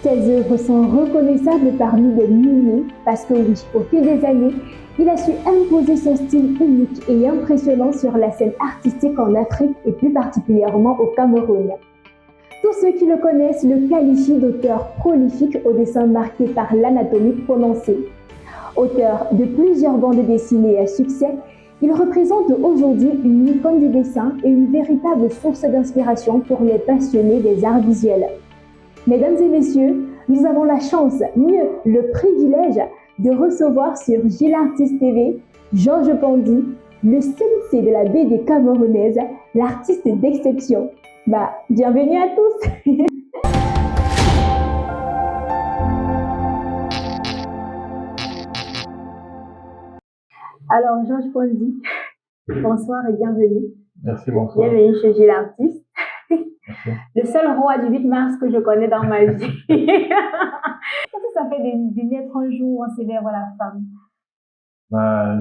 Ses œuvres sont reconnaissables parmi des milliers parce que oui, au fil des années, il a su imposer son style unique et impressionnant sur la scène artistique en Afrique et plus particulièrement au Cameroun. Tous ceux qui le connaissent le qualifient d'auteur prolifique au dessin marqué par l'anatomie prononcée. Auteur de plusieurs bandes dessinées à succès, il représente aujourd'hui une icône du dessin et une véritable source d'inspiration pour les passionnés des arts visuels. Mesdames et messieurs, nous avons la chance, mieux le privilège, de recevoir sur Gilartiste TV Georges Pandy, le sensei de la BD camerounaise, l'artiste d'exception. Bienvenue à tous. Alors, Georges Pandy, bonsoir et bienvenue. Merci, bonsoir. Bienvenue chez Gilartiste. Merci. Le seul roi du 8 mars que je connais dans ma vie. Qu'est-ce que ça fait de naître un jour où on célèbre la femme?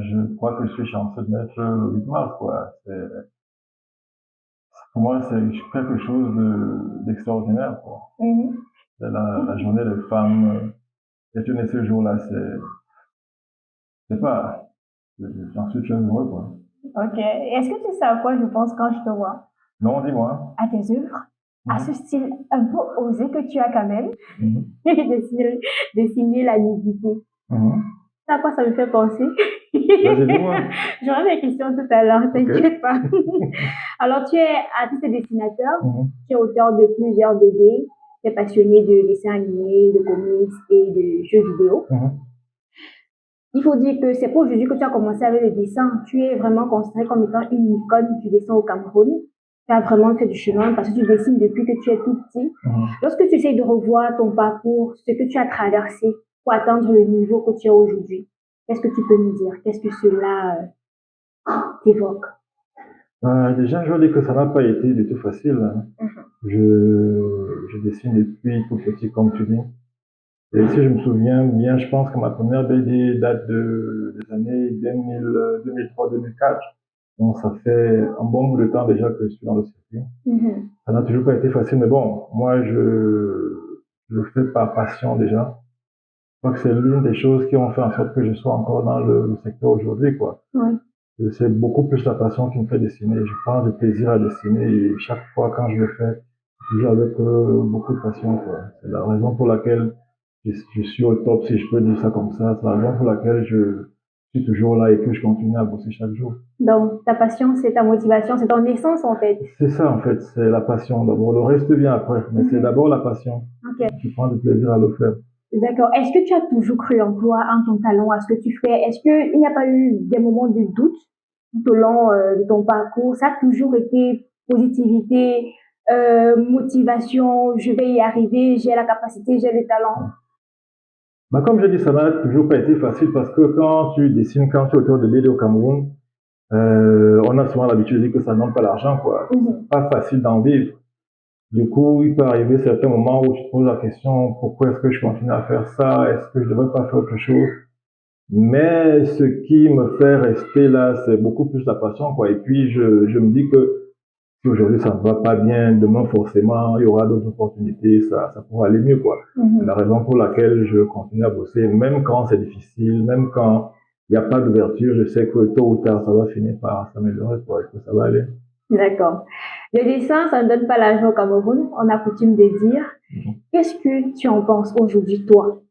Je crois que je suis chanceux de naître le 8 mars, quoi. Pour moi, c'est quelque chose d'extraordinaire, quoi. C'est la journée des femmes. Et tu nais ce jour-là, j'en suis très heureux, quoi. Ok. Est-ce que tu sais à quoi je pense quand je te vois? Non, dis-moi. À tes œuvres, à ce style un peu osé que tu as quand même, dessiner la nudité. À quoi ça me fait penser? Vas-y, dis-moi. J'aurai mes questions tout à l'heure, t'inquiète pas. Alors, tu es artiste et dessinateur, tu es auteur de plusieurs BD, tu es passionné de dessins animés, de comics et de jeux vidéo. Il faut dire que c'est pas aujourd'hui que tu as commencé avec le dessin. Tu es vraiment considéré comme étant une icône du dessin au Cameroun. Tu as vraiment fait du chemin parce que tu dessines depuis que tu es tout petit. Lorsque tu essayes de revoir ton parcours, ce que tu as traversé pour atteindre le niveau que tu as aujourd'hui, qu'est-ce que tu peux nous dire? Qu'est-ce que cela t'évoque? Déjà, je veux dire que ça n'a pas été du tout facile. Je dessine depuis tout petit, comme tu dis. Et si je me souviens bien, je pense que ma première BD date des années 2003-2004. Donc ça fait un bon bout de temps déjà que je suis dans le circuit. Ça n'a toujours pas été facile, mais bon, moi je le fais par passion déjà. Je crois que c'est l'une des choses qui ont fait en sorte que je sois encore dans le secteur aujourd'hui, quoi. C'est beaucoup plus la passion qui me fait dessiner. Je prends du plaisir à dessiner et chaque fois quand je le fais, toujours avec beaucoup de passion, quoi. C'est la raison pour laquelle je suis au top, si je peux dire ça comme ça. C'est la raison pour laquelle je suis toujours là et que je continue à bosser chaque jour. Donc, ta passion, c'est ta motivation, c'est ton essence, en fait. C'est ça, en fait. C'est la passion d'abord. Le reste vient après. Mais c'est d'abord la passion. Tu prends du plaisir à le faire. D'accord. Est-ce que tu as toujours cru en toi, en ton talent, à ce que tu fais? Est-ce qu'il n'y a pas eu des moments de doute tout au long de ton parcours? Ça a toujours été positivité, motivation, je vais y arriver, j'ai la capacité, j'ai le talent. Comme je dis, ça n'a toujours pas été facile parce que quand tu dessines, quand tu es auteur de BD au Cameroun, on a souvent l'habitude de dire que ça ne donne pas l'argent, quoi. C'est pas facile d'en vivre. Du coup, il peut arriver certains moments où tu te poses la question, pourquoi est-ce que je continue à faire ça? Est-ce que je devrais pas faire autre chose? Mais ce qui me fait rester là, c'est beaucoup plus la passion, quoi. Et puis, je me dis que si aujourd'hui ça ne va pas bien, demain forcément, il y aura d'autres opportunités, ça pourra aller mieux, quoi. C'est la raison pour laquelle je continue à bosser, même quand c'est difficile, même quand il n'y a pas d'ouverture, je sais que tôt ou tard, ça va finir par s'améliorer, quoi, et que ça va aller. D'accord. Le dessin, ça ne donne pas l'argent au Cameroun, on a coutume de dire. Qu'est-ce que tu en penses aujourd'hui, toi,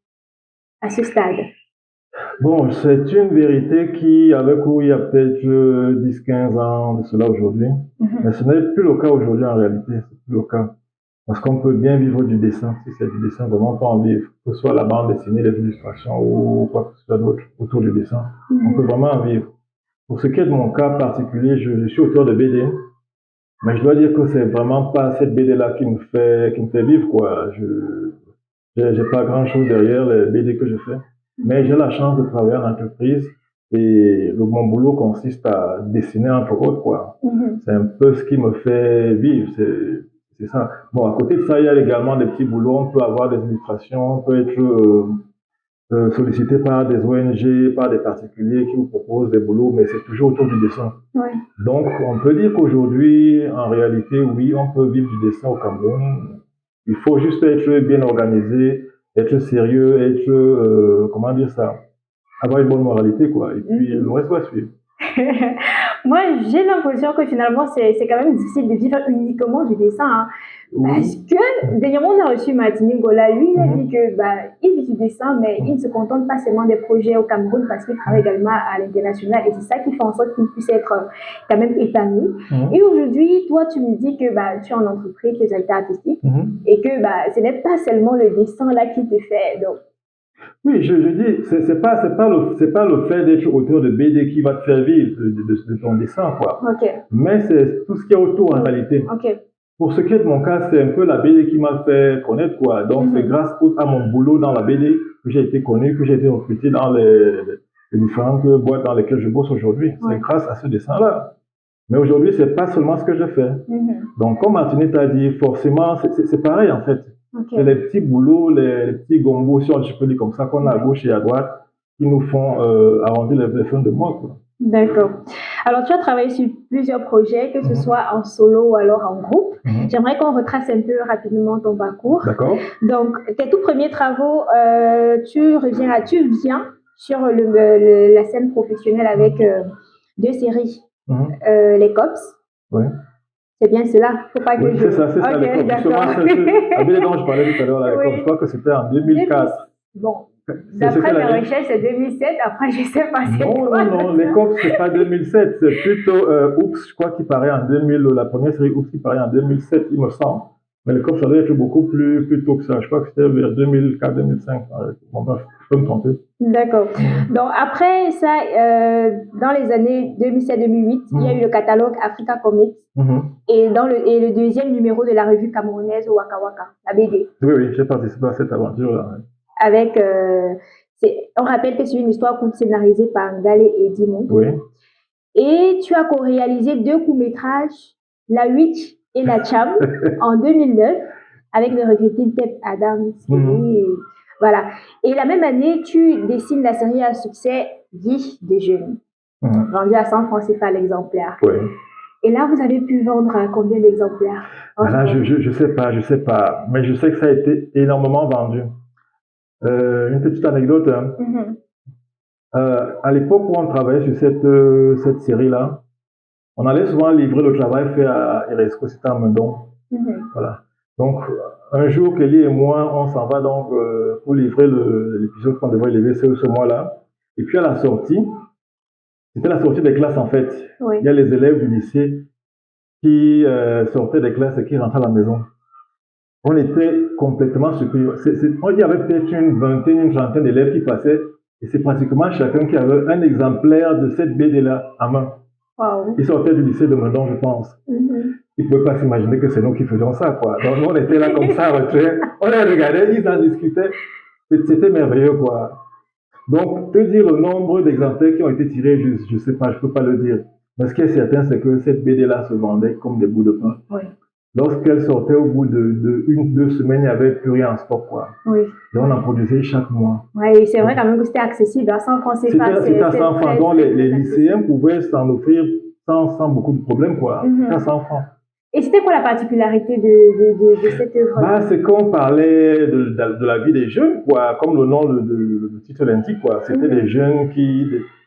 à ce stade? Bon, c'est une vérité qui, avec où il y a peut-être 10-15 ans de cela aujourd'hui, mais ce n'est plus le cas aujourd'hui en réalité, c'est plus le cas. Parce qu'on peut bien vivre du dessin, si c'est du dessin, vraiment on peut en vivre, que ce soit la bande dessinée, les illustrations ou quoi que ce soit d'autre autour du dessin, on peut vraiment en vivre. Pour ce qui est de mon cas particulier, je suis auteur de BD, mais je dois dire que c'est vraiment pas cette BD-là qui me fait vivre, quoi. J'ai pas grand-chose derrière les BD que je fais. Mais j'ai la chance de travailler en entreprise et mon boulot consiste à dessiner entre autres, quoi. C'est un peu ce qui me fait vivre, c'est ça. Bon, à côté de ça, il y a également des petits boulots. On peut avoir des illustrations, on peut être sollicité par des ONG, par des particuliers qui vous proposent des boulots, mais c'est toujours autour du dessin. Donc, on peut dire qu'aujourd'hui, en réalité, oui, on peut vivre du dessin au Cameroun. Il faut juste être bien organisé, être sérieux, être, comment dire ça, avoir une bonne moralité, quoi. Et puis, le reste va suivre. Moi, j'ai l'impression que finalement, c'est quand même difficile de vivre uniquement du dessin. Hein. Parce que, dernièrement, on a reçu Martin Ngola. Lui, il a dit que, il vit du dessin, mais il ne se contente pas seulement des projets au Cameroun parce qu'il travaille également à l'international. Et c'est ça qui fait en sorte qu'il puisse être quand même épanoui. Et aujourd'hui, toi, tu me dis que tu es en entreprise, les activités artistiques, et que ce n'est pas seulement le dessin là qui te fait. Donc, oui, je dis, c'est pas le fait d'être auteur de BD qui va te faire vivre de ton dessin, quoi. Okay. Mais c'est tout ce qu'il y a autour en réalité. Okay. Pour ce qui est de mon cas, c'est un peu la BD qui m'a fait connaître, quoi. Donc, c'est grâce à mon boulot dans la BD que j'ai été connu, que j'ai été recruté dans les différentes boîtes dans lesquelles je bosse aujourd'hui. C'est grâce à ce dessin-là. Mais aujourd'hui, c'est pas seulement ce que je fais. Donc, comme Martinet t'a dit, forcément, c'est pareil, en fait. Okay. C'est les petits boulots, les petits gombos, si je peux dire comme ça, qu'on a à gauche et à droite, qui nous font arrondir les fins de mois, quoi. D'accord. Alors, tu as travaillé sur plusieurs projets, que ce soit en solo ou alors en groupe. J'aimerais qu'on retrace un peu rapidement ton parcours. D'accord. Donc, tes tout premiers travaux, tu viens sur la scène professionnelle avec 2 séries. Les Cops. Oui. C'est bien cela. Faut pas que oui, c'est ça, c'est ça. Okay, justement, la BD dont je parlais tout à l'heure, la Cops, je crois que c'était en 2004. Bon. D'après mes recherches, c'est 2007. Après, je sais pas. Non, les Cops, c'est pas 2007. C'est plutôt Oops, je crois qu'il paraît en 2000. La première série Oops qui paraît en 2007, il me semble. Mais les Cops, ça doit être beaucoup plus tôt que ça. Je crois que c'était vers 2004-2005. Bon, bref, je peux me tromper. D'accord. Donc, après ça, dans les années 2007-2008, il y a eu le catalogue Africa Comics et le deuxième numéro de la revue camerounaise Waka Waka, la BD. Oui, j'ai participé à cette aventure-là. Avec, on rappelle que c'est une histoire courte scénarisée par Ngalé et Dimon. Oui. Et tu as co-réalisé 2 courts-métrages, La Witch et La Cham, en 2009, avec le regretté Tep Adams. Voilà. Et la même année, tu dessines la série à succès Guy des Jeunes, vendue à 100 francs CFA l'exemplaire. Oui. Et là, vous avez pu vendre à combien d'exemplaires? Là, je sais pas. Mais je sais que ça a été énormément vendu. Une petite anecdote. À l'époque où on travaillait sur cette série-là, on allait souvent livrer le travail fait à Eresco, c'était à Mendon. Voilà. Donc, un jour, Kelly et moi, on s'en va donc pour livrer l'épisode qu'on devrait livrer ce mois-là. Et puis à la sortie, c'était la sortie des classes en fait. Oui. Il y a les élèves du lycée qui sortaient des classes et qui rentraient à la maison. On était complètement surpris. Il y avait peut-être une vingtaine, une trentaine d'élèves qui passaient et c'est pratiquement chacun qui avait un exemplaire de cette BD-là à main. Wow. Ils sortaient du lycée de Mendon, je pense. Ils ne pouvaient pas s'imaginer que c'est nous qui faisions ça, quoi. Donc, nous, on était là comme ça, on les regardait, ils en discutaient. C'était merveilleux, quoi. Donc, te dire le nombre d'exemplaires qui ont été tirés, je ne sais pas, je ne peux pas le dire. Mais ce qui est certain, c'est que cette BD-là se vendait comme des bouts de pain. Oui. Lorsqu'elle sortait au bout de 1-2 semaines, il n'y avait plus rien en stock, quoi. Oui. Et on en produisait chaque mois. Oui, c'est vrai quand même que c'était accessible à 100 francs CFA. C'était à 100 francs, donc les lycéens pouvaient s'en offrir sans beaucoup de problèmes, quoi. C'était à 100 francs. Et c'était quoi la particularité de cette œuvre? C'est qu'on parlait de la vie des jeunes, quoi, comme le titre l'indique, quoi. C'était des jeunes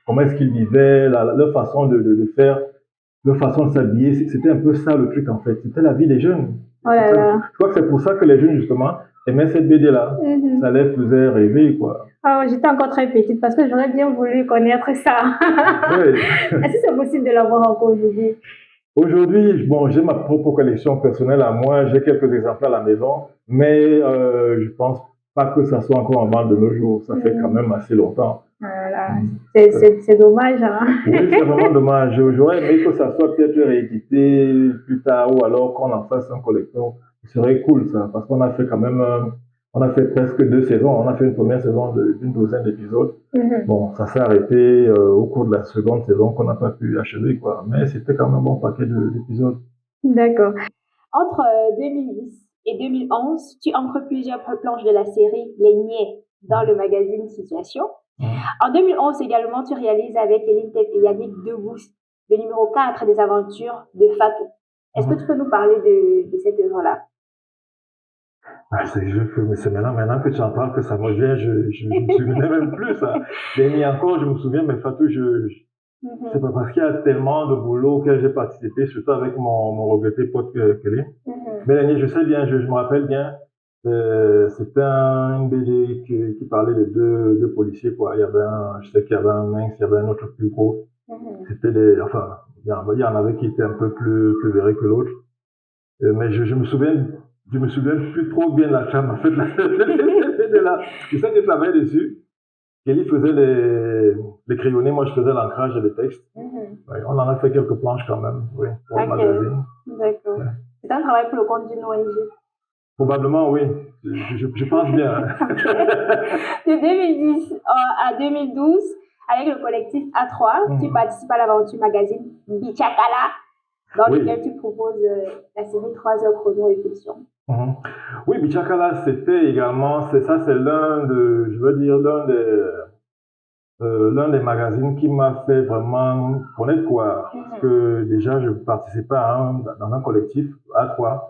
comment est-ce qu'ils vivaient, leur façon de faire, leur façon de s'habiller. C'était un peu ça le truc, en fait. C'était la vie des jeunes. Oh là là. Je crois que c'est pour ça que les jeunes, justement, aimaient cette BD-là. Ça les faisait rêver, quoi. Oh, j'étais encore très petite parce que j'aurais bien voulu connaître ça. Oui. Est-ce que c'est possible de l'avoir encore aujourd'hui? Aujourd'hui, bon, j'ai ma propre collection personnelle à moi, j'ai quelques exemplaires à la maison, mais je pense pas que ça soit encore en vente de nos jours. Ça fait quand même assez longtemps. Voilà. C'est dommage, hein? Oui, c'est vraiment dommage. J'aurais aimé que ça soit peut-être réédité plus tard ou alors qu'on en fasse un collector. Ce serait cool, ça, parce qu'on a fait quand même, on a fait presque 2 saisons. On a fait une première saison d'une douzaine d'épisodes. Bon, ça s'est arrêté au cours de la seconde saison qu'on n'a pas pu achever, quoi. Mais c'était quand même un bon paquet d'épisodes. D'accord. Entre 2010 et 2011, tu encres plusieurs planches de la série Les Niais dans le magazine Situation. En 2011 également, tu réalises avec Eline Tep et Yannick Debous le numéro 4 des aventures de Fatou. Est-ce que tu peux nous parler de cette œuvre-là? Mais c'est maintenant que tu en parles que ça me vient, je me souvenais même plus, ça. Dernier encore, je me souviens, mais Fatou, c'est pas parce qu'il y a tellement de boulot auquel j'ai participé, surtout avec mon regretté pote Kelly. Mais l'année, je sais bien, je me rappelle bien, c'était une BD qui parlait de deux policiers, quoi. Je sais qu'il y avait un mince, il y avait un autre plus gros. C'était enfin, il y en avait qui étaient un peu plus verrés que l'autre. Mais je me souviens plus trop bien de la trame, en fait, de là. Je sais que je travaillais dessus. Kelly faisait les crayonnés, moi je faisais l'ancrage et les textes. Ouais, on en a fait quelques planches quand même, oui, pour le magazine. D'accord. Ouais. C'est un travail pour le compte d'une ONG? Probablement, oui. Je pense bien. Hein. De 2010 à 2012, avec le collectif A3, tu participes à l'aventure magazine Bichakala, dans lequel tu proposes la série 3 heures chrono et fiction. Oui, Bichakala, c'était également, c'est l'un des magazines qui m'a fait vraiment connaître, quoi. Parce que déjà, je participais dans un collectif, A3,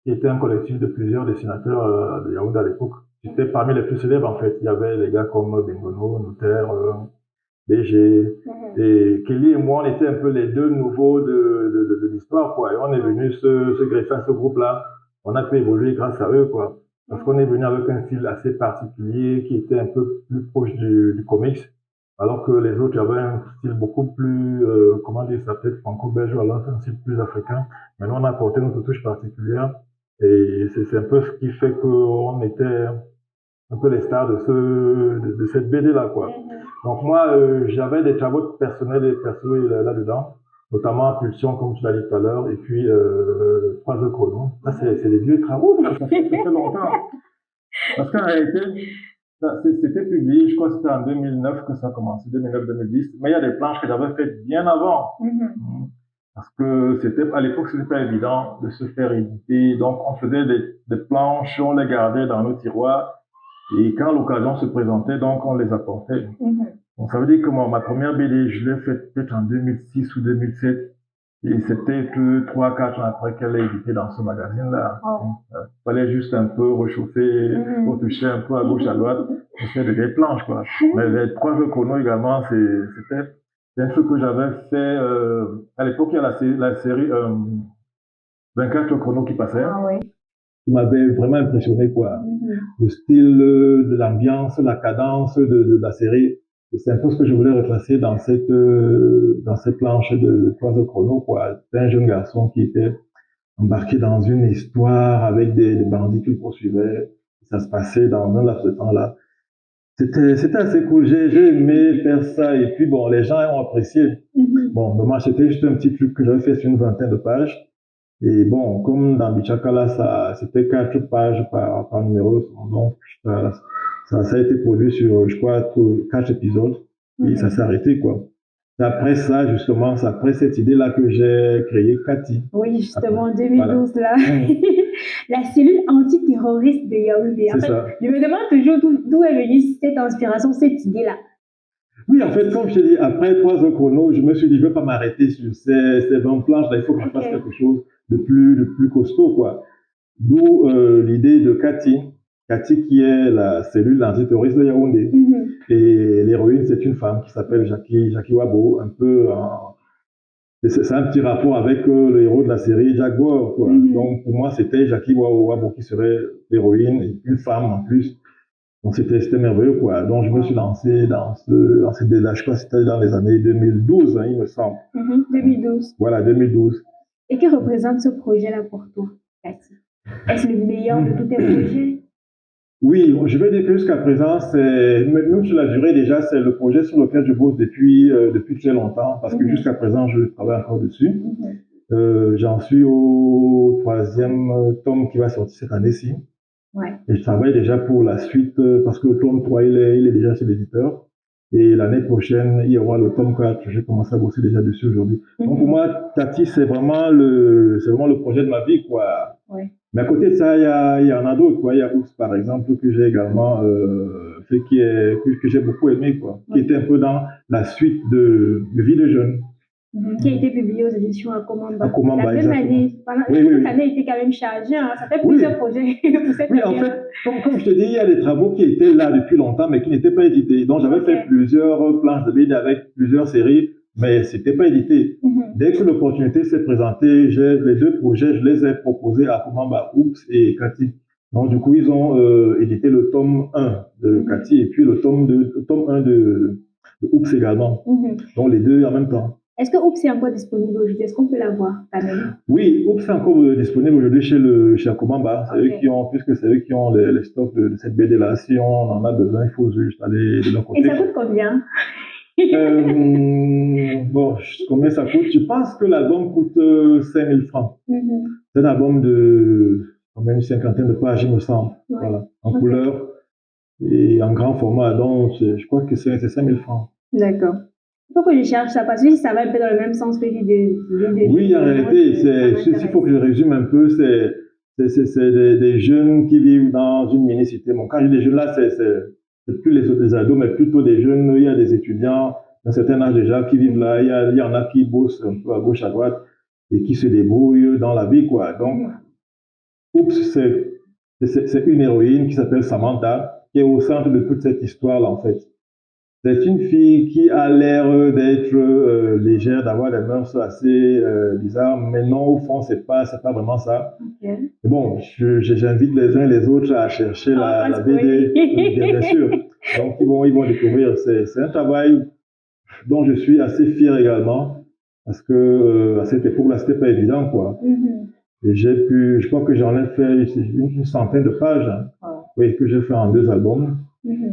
qui était un collectif de plusieurs dessinateurs de Yaoundé à l'époque. J'étais parmi les plus célèbres, en fait. Il y avait des gars comme Bengono, Notaire, BG. Et Kelly et moi, on était un peu les deux nouveaux de l'histoire, quoi. Et on est venu se greffer à ce groupe-là. On a pu évoluer grâce à eux, quoi. Parce qu'on est venu avec un style assez particulier qui était un peu plus proche du comics. Alors que les autres avaient un style beaucoup plus, comment dire ça, peut-être franco-belge, alors un style plus africain. Mais nous, on a apporté notre touche particulière. Et c'est un peu ce qui fait qu'on était un peu les stars de cette BD-là, quoi. Donc moi, j'avais des travaux personnels et perso là-dedans, notamment Pulsion, comme tu l'as dit tout à l'heure, et puis 3 heures chrono. Ça, c'est des vieux travaux, ça fait longtemps. Parce qu'en réalité, c'était publié, je crois que c'était en 2009 que ça a commencé, 2009-2010. Mais il y a des planches que j'avais faites bien avant. Parce que à l'époque, c'était pas évident de se faire éditer. Donc, on faisait des planches, on les gardait dans nos tiroirs. Et quand l'occasion se présentait, donc, on les apportait. Donc, ça veut dire que ma première BD, je l'ai faite peut-être en 2006 ou 2007. Et c'était que 3-4 ans après qu'elle est éditée dans ce magazine-là. Fallait juste un peu réchauffer, retoucher un peu à gauche, à droite, pour faire des planches, quoi. Mais les 3 heures chrono également, c'était un truc que j'avais fait, à l'époque, il y a la série 24 chrono qui passait. Qui m'avait vraiment impressionné, quoi. Le style, de l'ambiance, la cadence de la série. C'est un peu ce que je voulais retracer dans cette planche de 3 heures chrono, quoi. C'était un jeune garçon qui était embarqué dans une histoire avec des bandits qui le poursuivaient. Ça se passait dans un laps de temps-là. C'était assez cool. J'ai aimé faire ça. Et puis, bon, les gens ont apprécié. Bon, dommage, c'était juste un petit truc que j'avais fait sur une vingtaine de pages. Et bon, comme dans Bichakala, c'était 4 pages par numéro. Donc, ça a été produit sur, je crois, 4 épisodes. Et ça s'est arrêté, quoi. C'est après ça, justement, c'est après cette idée-là que j'ai créé Cathy. Oui, justement, en 2012, voilà. Là. La cellule antiterroriste de Yaoundé. En fait, je me demande toujours d'où est venue cette inspiration, cette idée-là. Oui, en fait, comme je t'ai dit, après 3 heures chrono, je me suis dit, je ne vais pas m'arrêter sur ces 20 planches-là, il faut que je fasse quelque chose de plus costaud, quoi. D'où l'idée de Cathy. Cathy qui est la cellule antiterroriste de Yaoundé. Et l'héroïne, c'est une femme qui s'appelle Jackie Wabo, un peu c'est un petit rapport avec le héros de la série Jaguar, quoi. Donc pour moi, c'était Jackie Wabo qui serait l'héroïne, une femme en plus. Donc c'était merveilleux, quoi. Donc je me suis lancé dans cette BD-là, je crois que c'était dans les années 2012, hein, il me semble. 2012. Voilà, 2012. Et que représente ce projet-là pour toi, Cathy? Est-ce le meilleur de tous tes projets? Oui, je vais dire que jusqu'à présent, même sur la durée déjà, c'est le projet sur lequel je bosse depuis très longtemps, parce que jusqu'à présent, je travaille encore dessus. J'en suis au 3e tome qui va sortir cette année-ci. Et je travaille déjà pour la suite, parce que le tome 3, il est déjà chez l'éditeur. Et l'année prochaine, il y aura le tome 4. J'ai commencé à bosser déjà dessus aujourd'hui. Donc pour moi, Cathy, c'est vraiment le projet de ma vie, quoi. Mais à côté de ça, il y en a d'autres, quoi. Il y a Ours, par exemple, que j'ai également fait, que j'ai beaucoup aimé, quoi. Qui était un peu dans la suite de Vie de jeune. Qui a été publié aux éditions Akomamba. Akomamba, la même année. Pendant cette année était quand même chargée. Hein. Ça fait plusieurs projets pour cette année. Oui, en fait, comme je te dis, il y a des travaux qui étaient là depuis longtemps, mais qui n'étaient pas édités. Donc, j'avais fait plusieurs planches de BD avec plusieurs séries, mais ce n'était pas édité. Dès que l'opportunité s'est présentée, les deux projets, je les ai proposés à Akomamba, Oops et Cathy. Donc, du coup, ils ont édité le tome 1 de Cathy et puis le tome 1 de Oops également. Donc, les deux en même temps. Est-ce que Oops est encore disponible aujourd'hui? Est-ce qu'on peut l'avoir quand même? Oui, Oops est encore disponible aujourd'hui chez Akomamba. C'est eux qui ont, puisque c'est eux qui ont les stocks de cette BD-là. Si on en a besoin, il faut juste aller de leur côté. Et ça coûte combien? Bon, combien ça coûte? Je pense que l'album coûte 5 000 francs. C'est un album de une cinquantaine de pages, il me semble. Voilà, en couleur et en grand format. Donc, je crois que c'est 5 000 francs. D'accord. Il faut que je cherche ça parce que ça va un peu dans le même sens que oui, en réalité, s'il faut que je résume un peu, c'est des jeunes qui vivent dans une mini-cité. Bon, quand je dis des jeunes là, c'est plus les ados, mais plutôt des jeunes. Il y a des étudiants d'un certain âge déjà qui vivent là. Il y en a qui bossent un peu à gauche, à droite et qui se débrouillent dans la vie, quoi. Donc, Oops, c'est une héroïne qui s'appelle Samantha, qui est au centre de toute cette histoire-là, en fait. C'est une fille qui a l'air d'être légère, d'avoir des mœurs assez bizarres, mais non, au fond, c'est pas vraiment ça. Bon, j'invite les uns et les autres à chercher la BD, bien sûr. Donc, ils vont découvrir. C'est un travail dont je suis assez fier également, parce que à cette époque-là, c'était pas évident, quoi. Et je crois que j'en ai fait une centaine de pages, oui, que j'ai fait en 2 albums.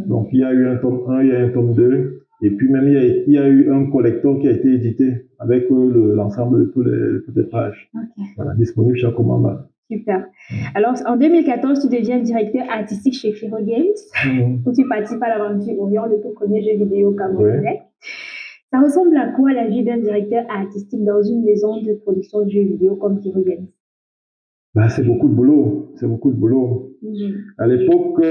Donc, il y a eu un tome 1, il y a un tome 2, et puis même il y a eu un collector qui a été édité avec l'ensemble de toutes les pages. Voilà, disponible chez Akomamba. Super. Alors, en 2014, tu deviens directeur artistique chez Firo Games, où tu participes à l'aventure Orion, le tout premier jeu vidéo camerounais. Ça ressemble à quoi la vie d'un directeur artistique dans une maison de production de jeux vidéo comme Firo Games? C'est beaucoup de boulot, À l'époque,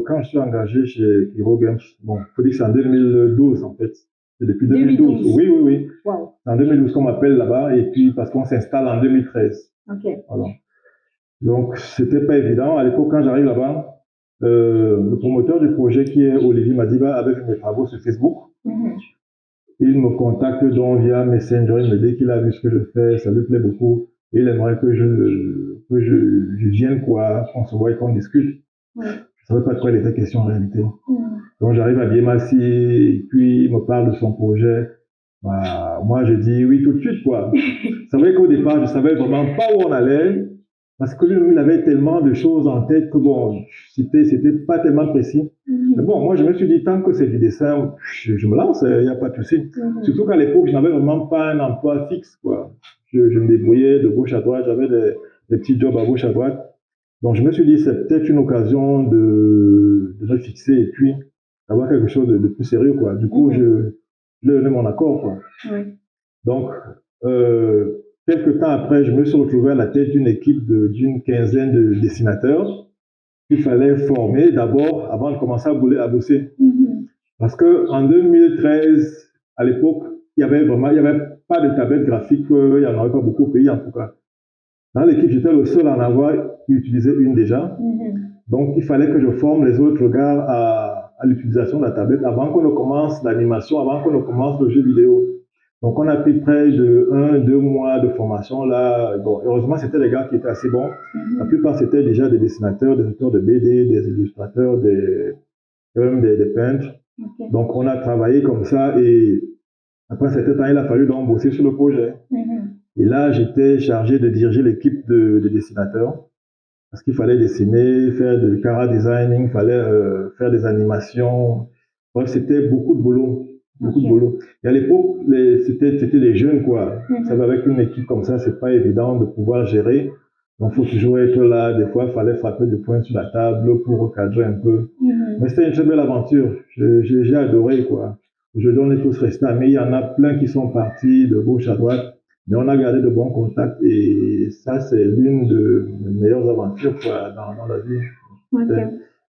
quand je suis engagé chez Hero Games, bon, il faut dire que c'est en 2012 en fait. C'est depuis 2012. Oui. Wow. C'est en 2012 qu'on m'appelle là-bas et puis parce qu'on s'installe en 2013. Voilà. Donc, c'était pas évident. À l'époque, quand j'arrive là-bas, le promoteur du projet qui est Olivier Madiba avait vu mes travaux sur Facebook. Il me contacte donc via Messenger, il me dit qu'il a vu ce que je fais, ça lui plaît beaucoup. Il aimerait que je vienne, quoi, qu'on se voit et qu'on discute. Je ne savais pas de quoi il était question en réalité. Donc j'arrive à Biémassi, et puis il me parle de son projet. Moi, je dis oui tout de suite, quoi. C'est vrai qu'au départ, je ne savais vraiment pas où on allait, parce que lui, il avait tellement de choses en tête que bon, c'était pas tellement précis. Mais bon, moi, je me suis dit, tant que c'est du dessin, je me lance, il n'y a pas de souci. Surtout qu'à l'époque, je n'avais vraiment pas un emploi fixe, quoi. Je me débrouillais de gauche à droite, j'avais des petits jobs à gauche à droite. Donc, je me suis dit, c'est peut-être une occasion de me fixer et puis d'avoir quelque chose de plus sérieux, quoi. Du coup, je donné mon accord, quoi. Donc, quelques temps après, je me suis retrouvé à la tête d'une équipe d'une quinzaine de dessinateurs qu'il fallait former d'abord avant de commencer à bosser. Parce que en 2013, à l'époque, il y avait pas de tablette graphique, il n'y en avait pas beaucoup au pays en tout cas. Dans l'équipe, j'étais le seul à en avoir utilisé une déjà. Donc, il fallait que je forme les autres gars à l'utilisation de la tablette avant qu'on ne commence l'animation, avant qu'on ne commence le jeu vidéo. Donc, on a pris près de 1-2 mois de formation là. Bon, heureusement, c'était des gars qui étaient assez bons. La plupart, c'était déjà des dessinateurs, des auteurs de BD, des illustrateurs, même des peintres. Donc, on a travaillé comme ça et après cet temps, il a fallu donc bosser sur le projet. Et là, j'étais chargé de diriger l'équipe de dessinateurs parce qu'il fallait dessiner, faire du chara-designing, il fallait faire des animations. Bref, c'était beaucoup de boulot. Beaucoup de boulot. Et à l'époque, c'était des jeunes, quoi. Vous savez, avec une équipe comme ça, c'est pas évident de pouvoir gérer. Donc, il faut toujours être là. Des fois, il fallait frapper du poing sur la table pour recadrer un peu. Mais c'était une très belle aventure. J'ai adoré, quoi. Aujourd'hui, on est tous restés amis. Il y en a plein qui sont partis de gauche à droite. Mais on a gardé de bons contacts. Et ça, c'est l'une de mes meilleures aventures, quoi, dans la vie.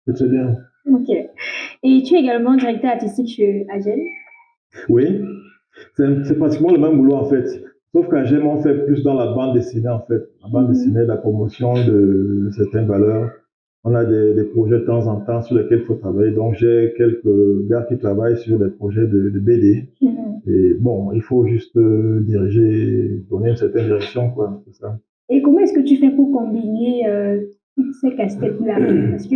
C'est très bien. Et tu es également directeur artistique chez Agel? Oui. C'est pratiquement le même boulot en fait. Sauf qu'AGM, on fait plus dans la bande dessinée en fait. La bande dessinée, la promotion de certaines valeurs. On a des projets de temps en temps sur lesquels il faut travailler. Donc j'ai quelques gars qui travaillent sur des projets de BD. Et bon, il faut juste diriger, donner une certaine direction, quoi. C'est ça. Et comment est-ce que tu fais pour combiner toutes ces casquettes-là? Parce que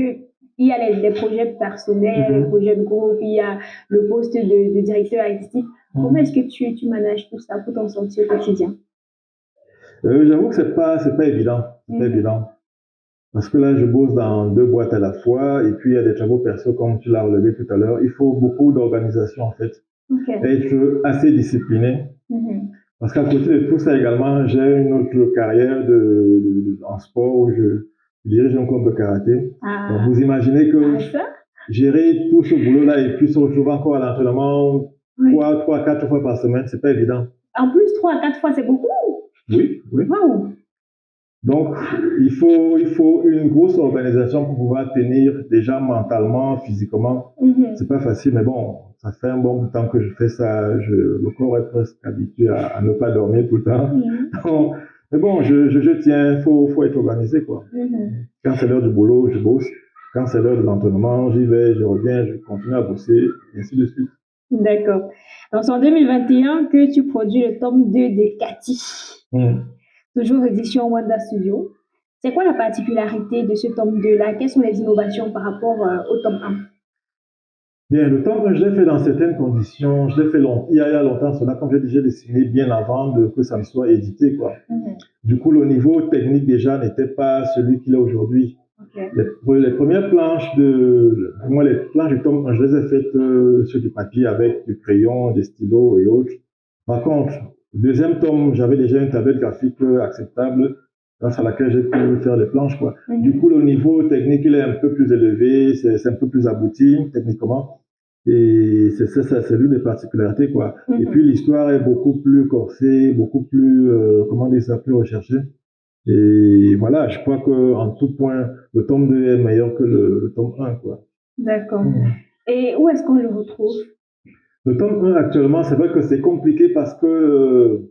il y a les projets personnels, les projets de groupe, il y a le poste de directeur artistique. Comment est-ce que tu manages tout ça pour t'en sortir au quotidien? J'avoue que c'est pas évident. C'est pas évident. Parce que là, je bosse dans 2 boîtes à la fois, et puis il y a des travaux perso, comme tu l'as relevé tout à l'heure. Il faut beaucoup d'organisation, en fait. Être assez discipliné. Parce qu'à côté de tout ça également, j'ai une autre carrière en sport où je dirige un club de karaté. Donc vous imaginez que gérer tout ce boulot-là et puis se retrouver encore à l'entraînement 3 à 4 fois par semaine, c'est pas évident. En plus, 3 à 4 fois, c'est beaucoup. Oui. Wow. Donc, il faut une grosse organisation pour pouvoir tenir déjà mentalement, physiquement. C'est pas facile, mais bon, ça fait un bon bout de temps que je fais ça. Le corps est presque habitué à ne pas dormir tout le temps. Donc, mais bon, je tiens, faut être organisé, quoi. Quand c'est l'heure du boulot, je bosse. Quand c'est l'heure de l'entraînement, j'y vais, je reviens, je continue à bosser, et ainsi de suite. D'accord. Donc, c'est en 2021 que tu produis le tome 2 de Cathy. Toujours édition Wanda Studio. C'est quoi la particularité de ce tome 2-là? Quelles sont les innovations par rapport au tome 1? Bien, le tome 1, je l'ai fait dans certaines conditions. Je l'ai fait il y a longtemps, cela, comme j'ai déjà dessiné bien avant que ça ne soit édité, quoi. Du coup, le niveau technique déjà n'était pas celui qu'il est aujourd'hui. Les premières planches les planches du tome 1, je les ai faites sur du papier avec du crayon, des stylos et autres. Par contre, le deuxième tome, j'avais déjà une tablette graphique acceptable grâce à laquelle j'ai pu faire les planches, quoi. Du coup, le niveau technique, il est un peu plus élevé, c'est un peu plus abouti techniquement. Et c'est l'une des particularités, quoi. Et puis, l'histoire est beaucoup plus corsée, beaucoup plus, plus recherchée. Et voilà, je crois qu'en tout point, le tome 2 est meilleur que le tome 1, quoi. D'accord. Et où est-ce qu'on le retrouve? Le tome 1, actuellement, c'est vrai que c'est compliqué parce que,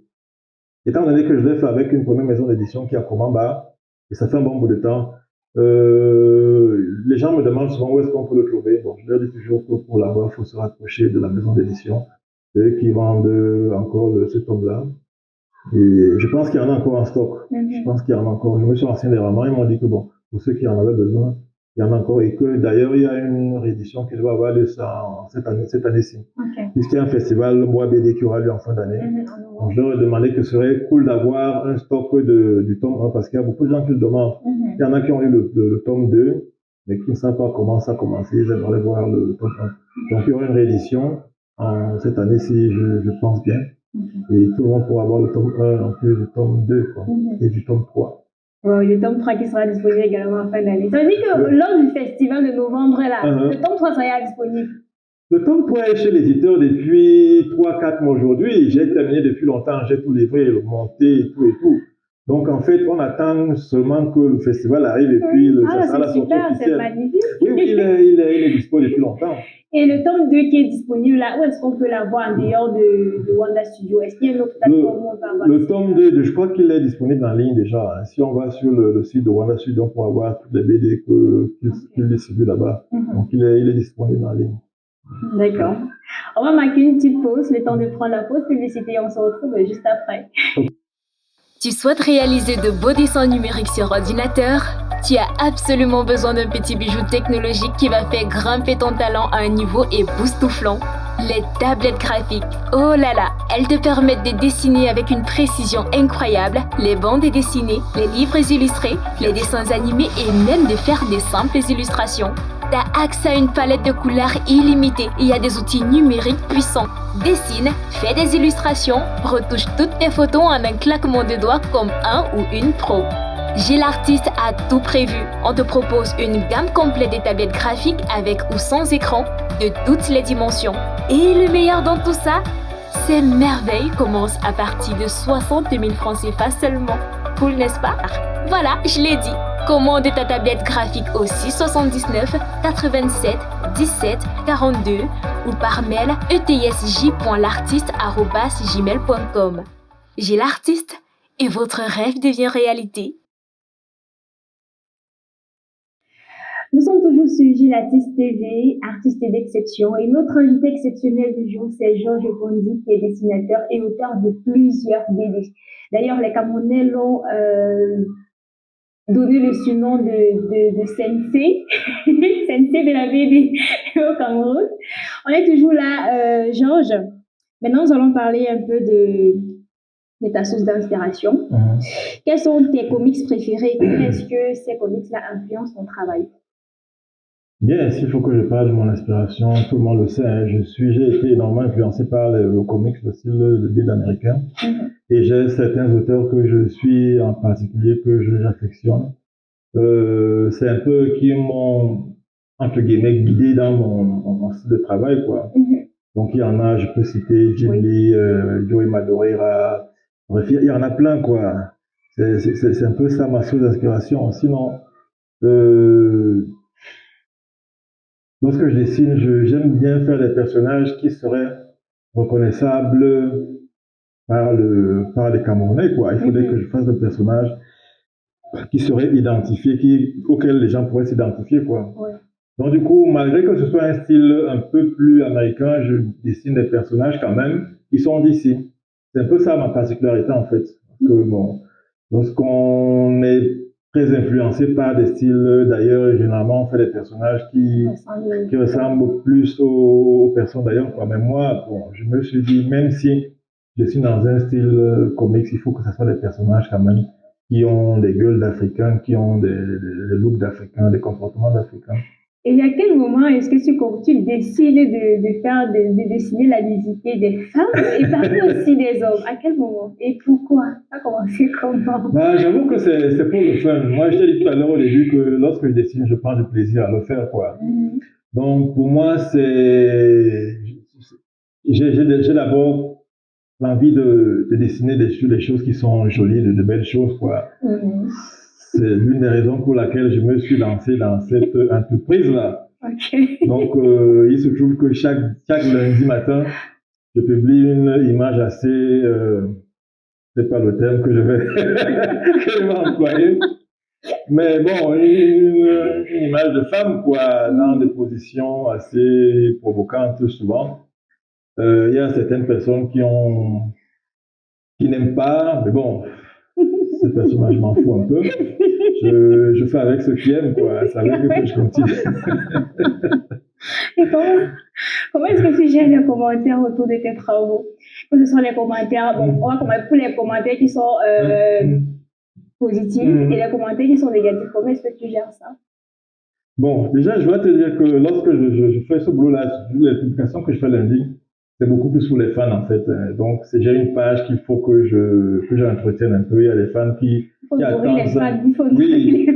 étant donné que je l'ai fait avec une première maison d'édition qui est à Komamba, et ça fait un bon bout de temps, les gens me demandent souvent où est-ce qu'on peut le trouver. Bon, je leur dis toujours que pour l'avoir, il faut se rapprocher de la maison d'édition. C'est eux qui vendent encore ce tome-là. Et je pense qu'il y en a encore en stock. Je pense qu'il y en a encore. Je me suis renseigné dernièrement, ils m'ont dit que bon, pour ceux qui en avaient besoin, il y en a encore, et que d'ailleurs, il y a une réédition qui doit avoir lieu cette année-ci. Puisqu'il y a un festival, le Bois BD, qui aura lieu en fin d'année. Donc, je leur ai demandé que ce serait cool d'avoir un stock du tome 1, parce qu'il y a beaucoup de gens qui le demandent. Il y en a qui ont eu le tome 2, mais qui ne savent pas comment ça a commencé, ils aimeraient voir le tome 1. Donc, il y aura une réédition cette année-ci, je pense bien. Et tout le monde pourra avoir le tome 1 en plus du tome 2, quoi, et du tome 3. Le tome 3 qui sera disponible également en fin d'année. Ça veut dire que lors du festival de novembre, là, le tome 3 sera disponible. Le tome 3 est chez l'éditeur depuis 3-4 mois aujourd'hui. J'ai terminé depuis longtemps, j'ai tout livré, monté et tout. Donc en fait, on attend seulement que le festival arrive et puis ça sera la sortie officielle. C'est magnifique. Oui, il est disponible depuis longtemps. Et le tome 2 qui est disponible là, où est-ce qu'on peut l'avoir en dehors de Wanda Studio? Est-ce qu'il y a une autre plateforme où on peut avoir? Le tome 2, je crois qu'il est disponible en ligne déjà. Si on va sur le site de Wanda Studio, on pourra voir toutes les BD qu'il distribue là-bas. Donc il est disponible en ligne. D'accord. On va marquer une petite pause, le temps de prendre la pause publicité. On se retrouve juste après. Tu souhaites réaliser de beaux dessins numériques sur ordinateur? Tu as absolument besoin d'un petit bijou technologique qui va faire grimper ton talent à un niveau époustouflant. Les tablettes graphiques. Oh là là, elles te permettent de dessiner avec une précision incroyable les bandes dessinées, les livres illustrés, les dessins animés et même de faire des simples illustrations. T'as accès à une palette de couleurs illimitée et à des outils numériques puissants. Dessine, fais des illustrations, retouche toutes tes photos en un claquement de doigts comme un ou une pro. Gilles Artiste a tout prévu. On te propose une gamme complète de tablettes graphiques avec ou sans écran, de toutes les dimensions. Et le meilleur dans tout ça, ces merveilles commencent à partir de 60 000 francs CFA seulement. Cool, n'est-ce pas? Voilà, je l'ai dit. Commande ta tablette graphique au 679 87 17 42 ou par mail etsj.l'artiste@gmail.com. J'ai l'artiste et votre rêve devient réalité. Nous sommes toujours sur Gilles Artiste TV, artiste d'exception, et notre invité exceptionnel du jour, c'est Georges Bondi, qui est dessinateur et auteur de plusieurs BD. D'ailleurs, les Camerounais l'ont donné le surnom de Sensei, Sensei de la BD au Cameroun. On est toujours là, Georges. Maintenant, nous allons parler un peu de ta source d'inspiration. Quels sont tes comics préférés? Est-ce que ces comics-là influencent ton travail? Bien, s'il faut que je parle de mon inspiration, tout le monde le sait, hein, j'ai été énormément influencé par le comics, le style de BD américain. Et j'ai certains auteurs que je suis en particulier, que j'affectionne. C'est un peu qui m'ont, entre guillemets, guidé dans mon style de travail, quoi. Donc, il y en a, je peux citer Jim Lee, Joey Madureira, bref, il y en a plein, quoi. C'est un peu ça ma source d'inspiration. Sinon, lorsque je dessine, j'aime bien faire des personnages qui seraient reconnaissables par les Camerounais, quoi. Il faudrait que je fasse des personnages qui seraient identifiés, auxquels les gens pourraient s'identifier, quoi. Donc, du coup, malgré que ce soit un style un peu plus américain, je dessine des personnages quand même qui sont d'ici. C'est un peu ça ma particularité, en fait. Parce que, bon, lorsqu'on est très influencé par des styles d'ailleurs, généralement on fait des personnages qui ressemblent plus aux personnes d'ailleurs, quoi. Mais moi, bon, je me suis dit, même si je suis dans un style comics, il faut que ce soit des personnages quand même qui ont des gueules d'Africains, qui ont des looks d'Africains, des comportements d'Africains. Et à quel moment est-ce que tu décides de dessiner la nudité des femmes et parfois aussi des hommes? À quel moment? Et pourquoi? Ça a commencé comment? Bah, j'avoue que c'est pour le fun. Moi, je t'ai dit tout à l'heure au début que lorsque je dessine, je prends du plaisir à le faire, quoi. Donc, pour moi, j'ai d'abord l'envie de dessiner des choses qui sont jolies, de belles choses, quoi. C'est l'une des raisons pour laquelle je me suis lancé dans cette entreprise-là. Donc, il se trouve que chaque lundi matin, je publie une image assez, c'est pas le terme que je vais, que je vais employer, mais bon, une image de femme, quoi, dans des positions assez provocantes souvent. Il y a certaines personnes qui n'aiment pas, mais bon, ces personnages, je m'en fous un peu. Je fais avec ceux qui aiment, quoi. C'est avec eux que je continue. Et comment est-ce que tu gères les commentaires autour de tes travaux? Que ce soit les commentaires, bon, on va commencer pour les commentaires qui sont positifs et les commentaires qui sont négatifs. Comment est-ce que tu gères ça? Bon, déjà, je dois te dire que lorsque je fais ce boulot-là, les publications que je fais lundi, c'est beaucoup plus pour les fans, en fait. Donc, j'ai une page qu'il faut que j'entretienne un peu. Il y a des fans qui attendent ça. Oui,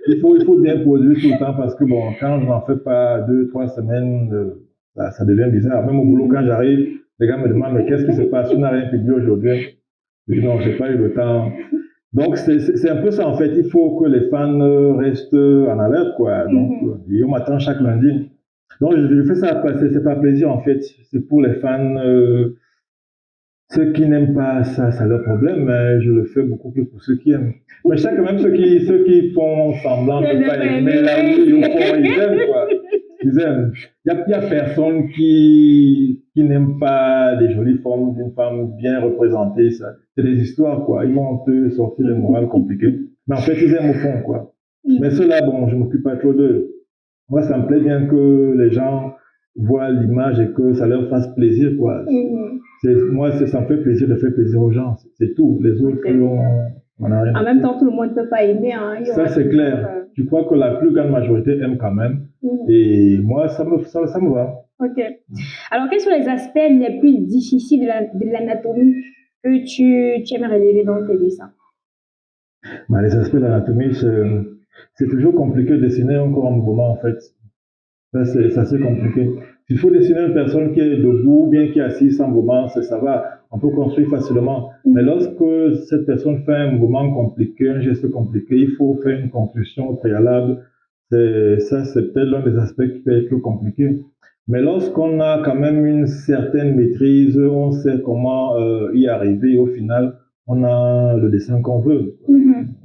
il faut bien produire tout le temps parce que, bon, quand je n'en fais pas 2-3 semaines, ça devient bizarre. Même au boulot, quand j'arrive, les gars me demandent, mais qu'est-ce qui se passe? Tu n'as rien publié aujourd'hui? Je dis, non, j'ai pas eu le temps. Donc, c'est un peu ça, en fait. Il faut que les fans restent en alerte, quoi. Donc, et on m'attend chaque lundi. Donc, je fais ça, c'est pas plaisir, en fait. C'est pour les fans. Ceux qui n'aiment pas ça, c'est leur problème, mais je le fais beaucoup plus pour ceux qui aiment. Mais je sais quand même ceux qui font semblant de pas aimer, là où ils aiment, quoi. Ils aiment. Il y a personne qui n'aime pas des jolies formes d'une femme bien représentée, ça. C'est des histoires, quoi. Ils vont te sortir des morales compliquées. Mais en fait, ils aiment au fond, quoi. Mais ceux-là, bon, je m'occupe pas trop d'eux. Moi, ça me plaît bien que les gens voient l'image et que ça leur fasse plaisir, quoi. Moi, ça me fait plaisir de faire plaisir aux gens. C'est tout. Les autres, on a rien. En même temps, tout le monde ne peut pas aimer. Hein. Ça, c'est clair. Je crois que la plus grande majorité aime quand même. Et moi, ça me va. Ok. Alors, quels sont les aspects les plus difficiles de l'anatomie que tu aimes relever dans tes dessins? Les aspects de l'anatomie, c'est toujours compliqué de dessiner un corps en mouvement, en fait. Ça, c'est assez compliqué. S'il faut dessiner une personne qui est debout, bien qui est assise sans mouvement, ça va. On peut construire facilement. Mais lorsque cette personne fait un mouvement compliqué, un geste compliqué, il faut faire une construction au préalable. C'est peut-être l'un des aspects qui peut être compliqué. Mais lorsqu'on a quand même une certaine maîtrise, on sait comment y arriver. Au final, on a le dessin qu'on veut.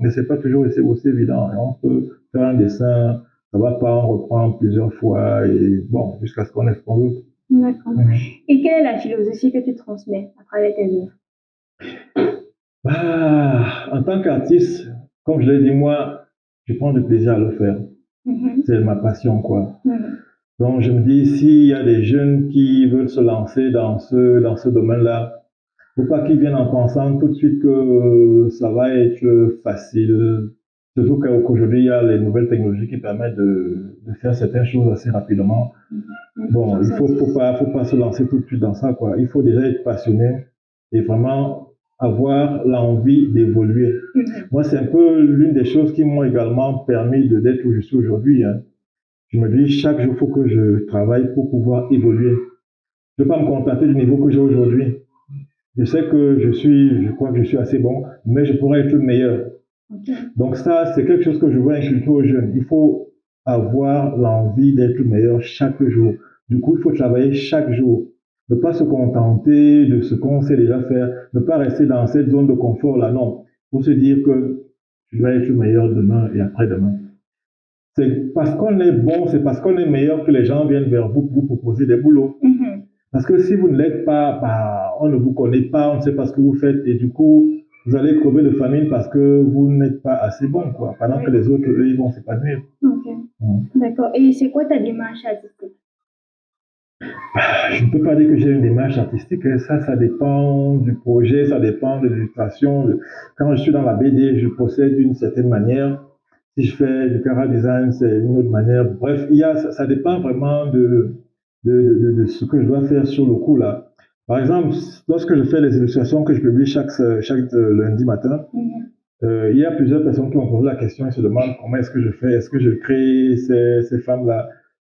Mais c'est pas toujours aussi évident. On peut faire un dessin, ça va pas, on reprend plusieurs fois et bon, jusqu'à ce qu'on ait ce qu'on veut. D'accord. Et quelle est la philosophie que tu transmets à travers tes œuvres? En tant qu'artiste, comme je l'ai dit, moi, je prends du plaisir à le faire. C'est ma passion, quoi. Donc, je me dis, s'il y a des jeunes qui veulent se lancer dans ce domaine-là, faut pas qu'ils viennent en pensant tout de suite que ça va être facile. Surtout qu'aujourd'hui, il y a les nouvelles technologies qui permettent de faire certaines choses assez rapidement. Bon, il faut pas se lancer tout de suite dans ça, quoi. Il faut déjà être passionné et vraiment avoir l'envie d'évoluer. Moi, c'est un peu l'une des choses qui m'ont également permis d'être où je suis aujourd'hui, hein. Je me dis, chaque jour, il faut que je travaille pour pouvoir évoluer. Je ne peux pas me contenter du niveau que j'ai aujourd'hui. Je sais que je crois que je suis assez bon, mais je pourrais être meilleur. Donc ça, c'est quelque chose que je veux inculquer aux jeunes. Il faut avoir l'envie d'être meilleur chaque jour. Du coup, il faut travailler chaque jour. Ne pas se contenter de ce qu'on sait déjà faire. Ne pas rester dans cette zone de confort-là, non. Il faut se dire que je dois être meilleur demain et après-demain. C'est parce qu'on est bon, c'est parce qu'on est meilleur que les gens viennent vers vous pour vous proposer des boulots. Parce que si vous ne l'êtes pas, bah, on ne vous connaît pas, on ne sait pas ce que vous faites et du coup, vous allez crever de famine parce que vous n'êtes pas assez bon, quoi. Pendant que les autres, eux, ils vont s'épanouir. D'accord. Et c'est quoi ta démarche artistique? Je ne peux pas dire que j'ai une démarche artistique. Ça dépend du projet, ça dépend de l'illustration. Quand je suis dans la BD, je procède d'une certaine manière. Si je fais du chara design, c'est une autre manière. Bref, ça dépend vraiment de ce que je dois faire sur le coup, là. Par exemple, lorsque je fais les illustrations que je publie chaque lundi matin, il y a plusieurs personnes qui m'ont posé la question et se demandent comment est-ce que je fais, est-ce que je crée ces femmes-là.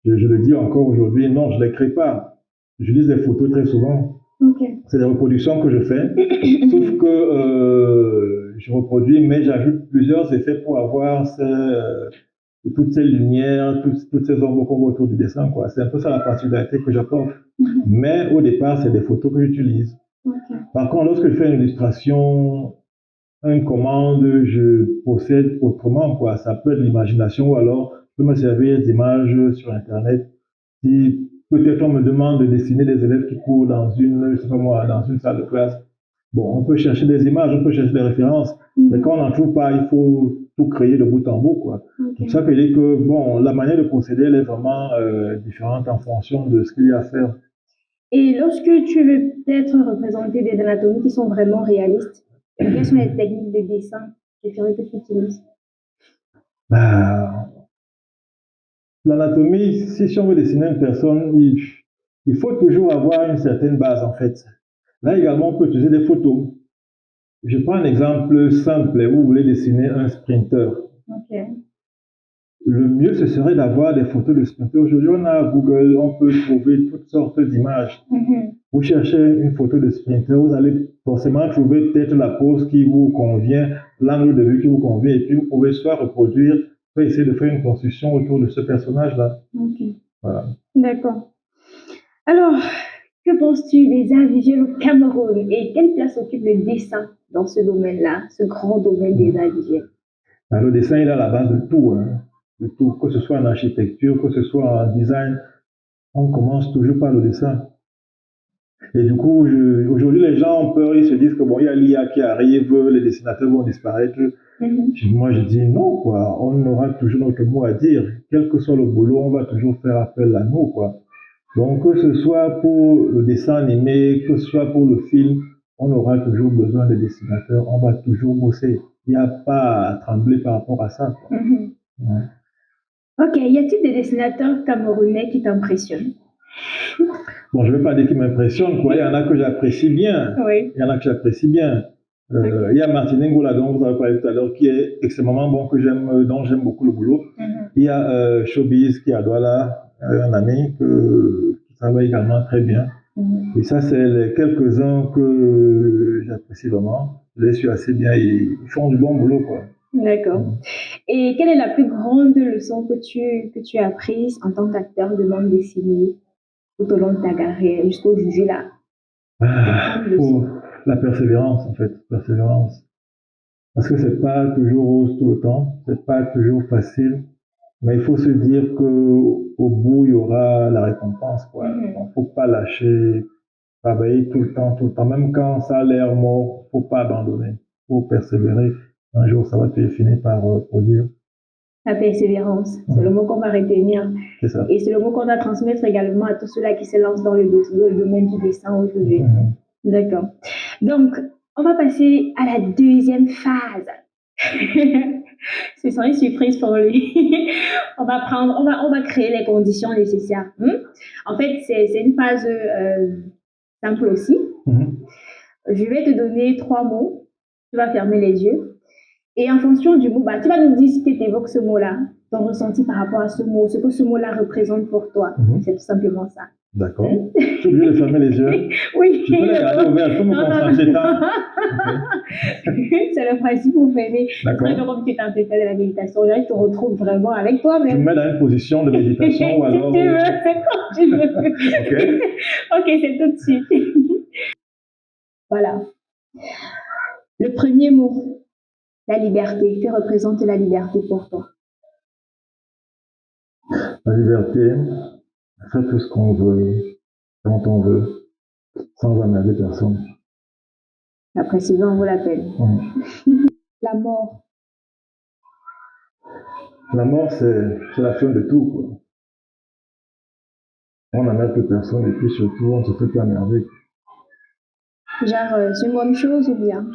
Je le dis encore aujourd'hui, non, je ne les crée pas. J'utilise des photos très souvent. C'est des reproductions que je fais, sauf que je reproduis, mais j'ajoute plusieurs effets pour avoir toutes ces lumières, toutes ces ombres qu'on voit autour du dessin, quoi. C'est un peu ça la particularité que j'apporte. Mais au départ, c'est des photos que j'utilise. Par contre, lorsque je fais une illustration, une commande, je procède autrement, quoi. Ça peut être l'imagination ou alors je peux me servir d'images sur Internet. Si peut-être on me demande de dessiner des élèves qui courent dans une salle de classe, bon, on peut chercher des images, on peut chercher des références, mais quand on n'en trouve pas, il faut tout créer de bout en bout, quoi. C'est ça que je dis que, bon, la manière de procéder, elle est vraiment différente en fonction de ce qu'il y a à faire. Et lorsque tu veux peut-être représenter des anatomies qui sont vraiment réalistes, quelles sont les techniques de dessin que tu utilises? L'anatomie, si on veut dessiner une personne, il faut toujours avoir une certaine base, en fait. Là également, on peut utiliser des photos. Je prends un exemple simple. Vous voulez dessiner un sprinter. Le mieux, ce serait d'avoir des photos de sprinter. Aujourd'hui, on a Google, on peut trouver toutes sortes d'images. Vous cherchez une photo de sprinter, vous allez forcément trouver peut-être la pose qui vous convient, l'angle de vue qui vous convient, et puis vous pouvez soit reproduire, soit essayer de faire une construction autour de ce personnage-là. Voilà. D'accord. Alors, que penses-tu des arts visuels au Cameroun et quelle place occupe le dessin dans ce domaine-là, ce grand domaine des arts visuels? Le dessin, il est à la base de tout, hein. De tout, que ce soit en architecture, que ce soit en design, on commence toujours par le dessin. Et du coup, aujourd'hui, les gens ont peur, ils se disent que bon, il y a l'IA qui arrive, les dessinateurs vont disparaître. Moi, je dis non, quoi. On aura toujours notre mot à dire. Quel que soit le boulot, on va toujours faire appel à nous, quoi. Donc, que ce soit pour le dessin animé, que ce soit pour le film, on aura toujours besoin de dessinateurs, on va toujours bosser. Il n'y a pas à trembler par rapport à ça, quoi. Ok, y a-t-il des dessinateurs camerounais qui t'impressionnent? Bon, je ne vais pas dire qu'ils m'impressionnent, quoi. Il y en a que j'apprécie bien. Oui. Il y en a que j'apprécie bien. Il y a Martin Ngola, dont vous avez parlé tout à l'heure, qui est extrêmement bon, dont j'aime beaucoup le boulot. Il y a Showbiz qui est à Douala, un ami qui travaille également très bien. Et ça, c'est les quelques-uns que j'apprécie vraiment. Je les suis assez bien et ils font du bon boulot, quoi. D'accord. Et quelle est la plus grande leçon que tu as apprise en tant qu'acteur de bande dessinée tout au long de ta carrière jusqu'au jugé là? Pour la persévérance, en fait, persévérance. Parce que c'est pas toujours rose tout le temps, c'est pas toujours facile, mais il faut se dire que au bout il y aura la récompense, quoi. Donc, faut pas lâcher, travailler tout le temps, même quand ça a l'air mort, faut pas abandonner, faut persévérer. Un jour, ça va finir par produire. La persévérance, c'est le mot qu'on va retenir. C'est ça. Et c'est le mot qu'on va transmettre également à tous ceux-là qui se lancent dans le domaine du dessin aujourd'hui. D'accord. Donc, on va passer à la deuxième phase. Ce sera une surprise pour lui. on va créer les conditions nécessaires. En fait, c'est une phase simple aussi. Je vais te donner 3 mots. Tu vas fermer les yeux. Et en fonction du mot, tu vas nous dire ce que t'évoque ce mot-là, ton ressenti par rapport à ce mot, ce que ce mot-là représente pour toi. C'est tout simplement ça. D'accord. Je suis obligé de fermer les yeux. Oui. Je peux les garder ouverts, je peux me concentrer tant. C'est le principe pour fermer. D'accord. C'est comme tu es en train de faire de la méditation. Là, je te retrouve vraiment avec toi-même. Je me mets dans une position de méditation ou alors. Si tu veux, c'est comme tu veux. Ok, c'est tout de suite. Voilà. Le premier mot, la liberté. Que représente la liberté pour toi? La liberté, faire tout ce qu'on veut, quand on veut, sans emmerder personne. La précision vaut la peine. La mort. La mort, c'est la fin de tout, quoi. On n'emmerde plus personne et puis surtout, on se fait plus emmerder. Genre, c'est une bonne chose ou bien?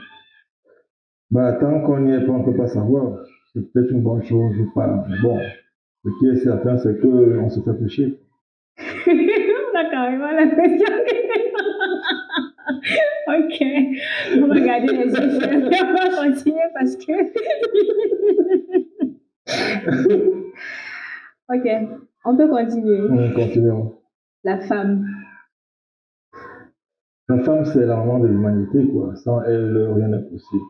Tant qu'on n'y est pas, on ne peut pas savoir. C'est peut-être une bonne chose ou pas. Mais bon, ce qui est certain, c'est qu'on se fait plus chier. On a carrément l'impression que... Ok, on va garder les yeux fermés, on va continuer parce que... Ok, on peut continuer. Continuons. La femme. La femme, c'est la maman de l'humanité, quoi. Sans elle, rien n'est possible.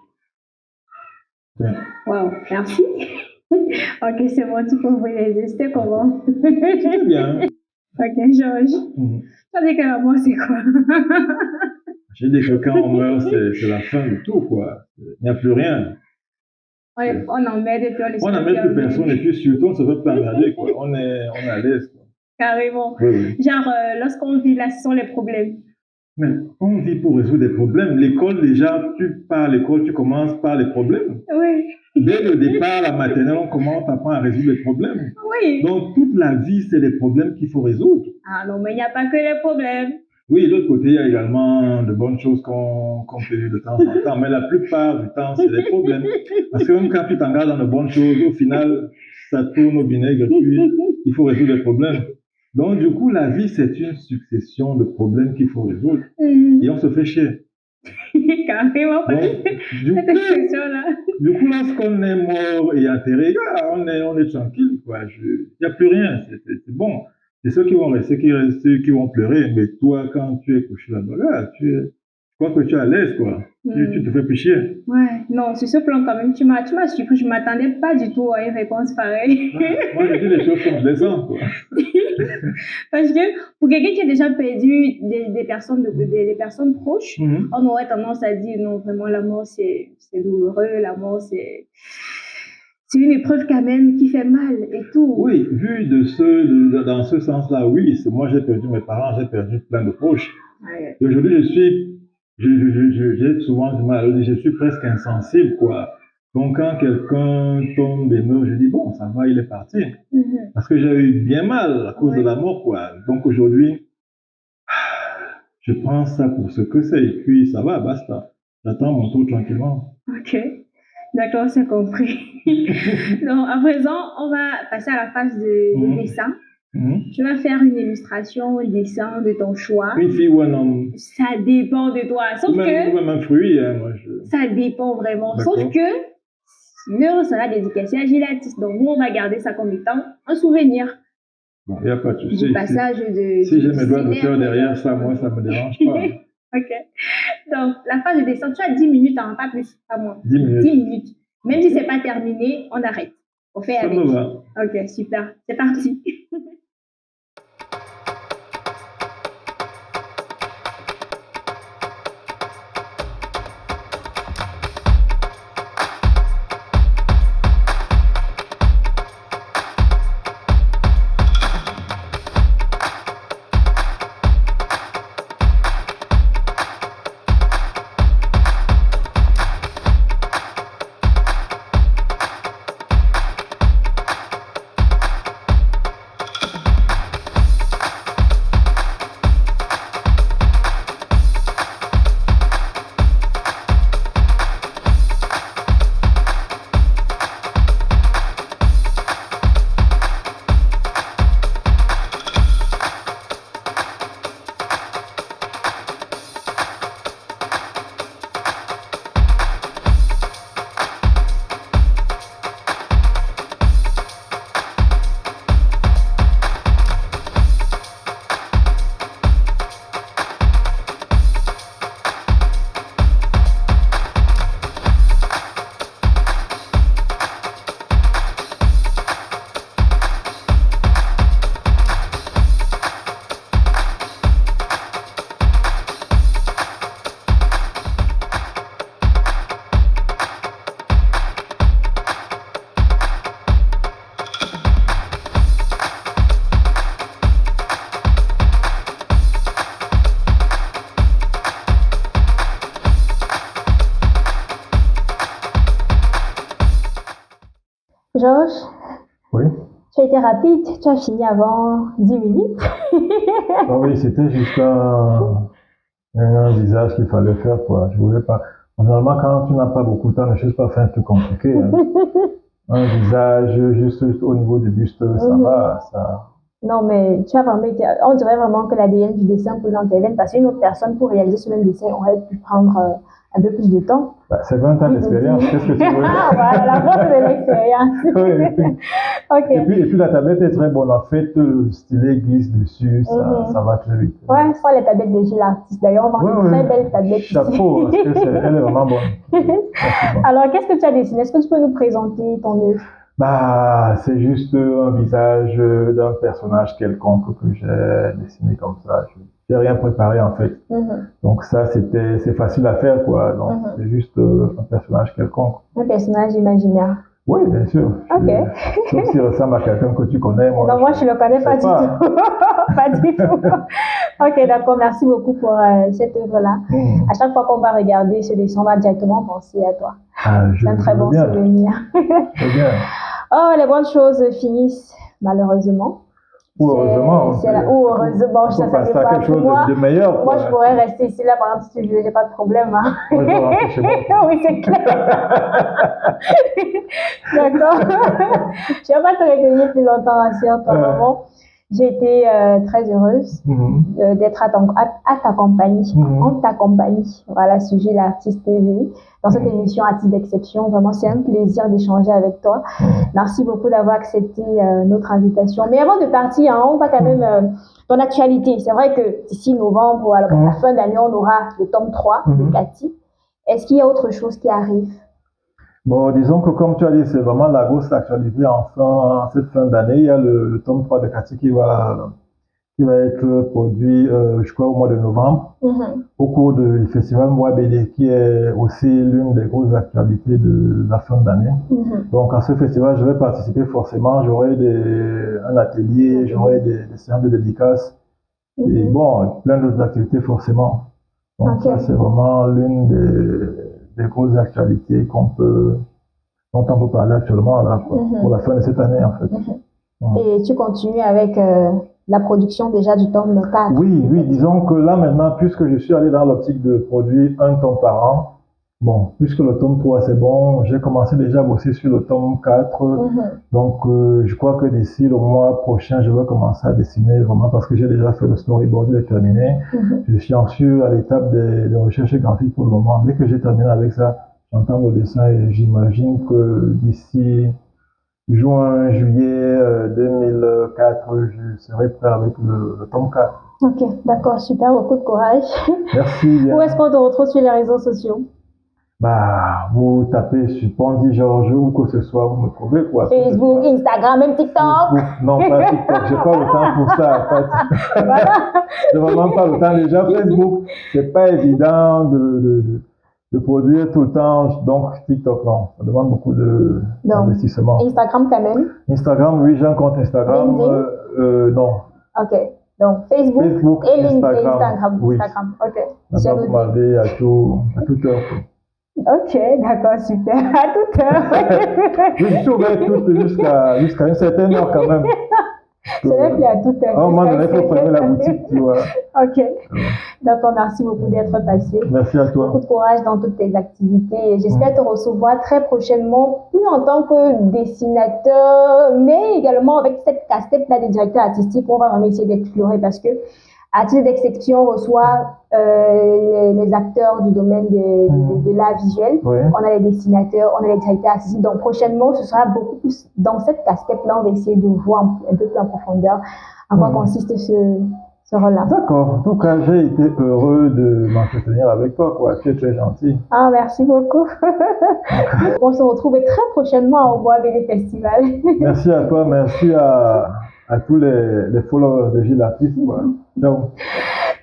Waouh, merci. Ok, c'est bon, tu peux ouvrir les yeux. C'était comment? C'était bien. Ok, Georges. Ça dit que la mort, c'est quoi? J'ai dit que quand on meurt, c'est la fin de tout, quoi. Il n'y a plus rien. On emmerde et puis on n'emmerde plus personne et puis surtout, on se fait pas emmerder, quoi. On est à l'aise, quoi. Carrément. Oui. Genre, lorsqu'on vit là, ce sont les problèmes. Mais on vit pour résoudre des problèmes. L'école, déjà, tu pars à l'école, tu commences par les problèmes. Oui. Dès le départ, la maternelle, on commence à apprendre à résoudre les problèmes. Oui. Donc, toute la vie, c'est les problèmes qu'il faut résoudre. Ah non, mais il n'y a pas que les problèmes. Oui, de l'autre côté, il y a également de bonnes choses qu'on fait de temps en temps. Mais la plupart du temps, c'est les problèmes. Parce que même quand tu t'engages dans de bonnes choses, au final, ça tourne au vinaigre, puis il faut résoudre les problèmes. Donc, du coup, la vie, c'est une succession de problèmes qu'il faut résoudre. Et on se fait chier. Carrément. Du coup, lorsqu'on est mort et enterré, on est tranquille, quoi. Il n'y a plus rien. C'est bon. C'est ceux qui vont rester, qui vont pleurer. Mais toi, quand tu es couché là-bas, je crois que tu es à l'aise, quoi. Tu te fais plus chier. Ouais, non, sur ce plan, quand même, tu m'as surpris. Je ne m'attendais pas du tout à une réponse pareille. Moi, je dis les choses comme je les sens, quoi. Parce que pour quelqu'un qui a déjà perdu des personnes proches, on aurait tendance à dire non, vraiment, la mort, c'est douloureux. La mort, c'est une épreuve quand même qui fait mal et tout. Oui, vu dans ce sens-là, oui. Moi, j'ai perdu mes parents, j'ai perdu plein de proches. Ouais. Et aujourd'hui, j'ai souvent du mal à le dire, je suis presque insensible, quoi. Donc, quand quelqu'un tombe et meurt, je dis, bon, ça va, il est parti. Parce que j'ai eu bien mal à cause de la mort, quoi. Donc, aujourd'hui, je prends ça pour ce que c'est. Et puis, ça va, basta. J'attends mon tour tranquillement. Ok. D'accord, c'est compris. Donc, à présent, on va passer à la phase de dessin. Tu vas faire une illustration, un dessin de ton choix. Une fille ou un homme? Ça dépend de toi. Sauf que... Même un fruit, hein, moi. Ça dépend vraiment. Sauf que l'œuvre sera dédicacée à Gilatis. Donc, nous, on va garder ça comme étant un souvenir. Bon, il n'y a pas de souci. Du passage de... Si j'ai mes doigts d'auteur derrière ça, moi, ça ne me dérange pas. Ok. Donc, la phase de descente, tu as 10 minutes, hein, pas plus, pas moins. 10 minutes. 10 minutes. Même si ce n'est pas terminé, on arrête. On fait avec. Ça me va. Ok, super. C'est parti. Georges, Oui. tu as été rapide, tu as fini avant 10 minutes. Oui, c'était juste un visage qu'il fallait faire, quoi. Je voulais pas. Normalement, quand tu n'as pas beaucoup de temps, ne cherche pas à faire un truc compliqué. Hein. Un visage juste au niveau du buste, ça va, ça. Non, mais tu as vraiment été. On dirait vraiment que l'ADN du dessin coule dans tes veines parce qu'une autre personne, pour réaliser ce même dessin, aurait pu prendre un peu plus de temps. Bah, c'est 20 ans d'expérience, qu'est-ce que tu veux? Ah, voilà, la force de l'expérience. Oui. Ok. Et puis la tablette est très bonne. En fait, le stylet glisse dessus, ça va très vite. Ouais, je crois les tablettes de Gilles Artiste. D'ailleurs, on voit une très belle tablette. Chapeau, parce que elle est vraiment bonne. Alors, qu'est-ce que tu as dessiné? Est-ce que tu peux nous présenter ton œuvre? Bah, c'est juste un visage d'un personnage quelconque que j'ai dessiné comme ça. J'ai rien préparé en fait. Donc ça, c'est facile à faire quoi. Donc c'est juste un personnage quelconque. Un personnage imaginaire. Oui, bien sûr. Ok. Sauf s'il ressemble à quelqu'un que tu connais. Moi, non, moi je ne le connais pas du tout. Pas du tout. Ok, d'accord. Merci beaucoup pour cette œuvre-là. À chaque fois qu'on va regarder ce dessin, on va directement penser à toi. C'est un très bon souvenir. C'est bien. Oh, les bonnes choses finissent malheureusement. Ou heureusement. Ou heureusement, ça passe pas. à quelque chose moi, de meilleur. Moi, je pourrais rester ici, là, par exemple, si tu veux, j'ai pas de problème. Hein. Moi, je vais rentrer chez moi. Oui, c'est clair. D'accord. Je ne vais pas te retenir plus longtemps, rassure toi, maman. J'ai été très heureuse d'être à ta compagnie, en ta compagnie. Voilà, sujet l'artiste TV. Dans cette émission Artiste d'exception, vraiment, c'est un plaisir d'échanger avec toi. Merci beaucoup d'avoir accepté notre invitation. Mais avant de partir, hein, on va quand même ton actualité. C'est vrai que d'ici novembre, à la fin d'année, on aura le tome 3 de Cathy. Est-ce qu'il y a autre chose qui arrive? Bon, disons que comme tu as dit, c'est vraiment la grosse actualité en cette fin d'année. Il y a le tome 3 de Cathy qui va être produit, je crois, au mois de novembre, au cours du festival Moi BD, qui est aussi l'une des grosses actualités de la fin d'année. Donc, à ce festival, je vais participer forcément. J'aurai un atelier, j'aurai des séances de dédicaces, et bon, plein d'autres activités forcément. Donc, ça, c'est vraiment l'une des grosses actualités dont on peut parler actuellement là, pour la fin de cette année, en fait. Et tu continues avec la production déjà du tome 4? Oui, disons que là maintenant, puisque je suis allé dans l'optique de produire un tome par an, bon, puisque le tome 3 c'est bon, j'ai commencé déjà à bosser sur le tome 4, donc je crois que d'ici le mois prochain, je vais commencer à dessiner vraiment parce que j'ai déjà fait le storyboard, il est terminé. Je suis ensuite à l'étape de recherche graphique pour le moment. Dès que j'ai terminé avec ça, j'entame le dessin et j'imagine que d'ici juin, juillet 2004, je serai prêt avec le tome 4. Ok, d'accord, super, beaucoup de courage. Merci bien. Où est-ce qu'on te retrouve sur les réseaux sociaux? Bah, vous tapez sur Pondy Georges ou que ce soit, vous me trouvez quoi. Facebook, Instagram, même TikTok. Facebook, non, pas TikTok, j'ai pas le temps pour ça. Pas TikTok. Voilà. J'ai vraiment pas le temps. Déjà, Facebook, c'est pas évident de produire tout le temps. Donc, TikTok, non. Ça demande beaucoup d'investissement. Instagram quand même. Instagram, oui, j'ai un compte Instagram. Non. Ok. Donc, Facebook et Instagram. Oui. Instagram. Ok. Maintenant, vous m'avez à toute heure. Ok, d'accord, super. À toute heure. Je suis ouvert jusqu'à une certaine heure quand même. Ce n'est plus à toute heure. À un moment donné, il faut fermer la boutique, tu vois. Ok. D'accord, merci beaucoup d'être passé. Merci à toi. Beaucoup de courage dans toutes tes activités. J'espère te recevoir très prochainement, plus en tant que dessinateur, mais également avec cette casquette-là de directeur artistique. On va vraiment essayer d'explorer parce que, à titre d'exception, on reçoit les acteurs du domaine de l'art visuel. Oui. On a les dessinateurs, on a les directeurs artistiques. Donc, prochainement, ce sera beaucoup plus dans cette casquette-là. On va essayer de voir un peu plus en profondeur en quoi consiste ce rôle-là. D'accord. En tout cas, j'ai été heureux de m'entretenir avec toi, quoi. Tu es très gentil. Ah, merci beaucoup. On se retrouve très prochainement au Bois BD Festival. Merci à toi, merci à tous les followers de Gilles Artiste, quoi. Ciao.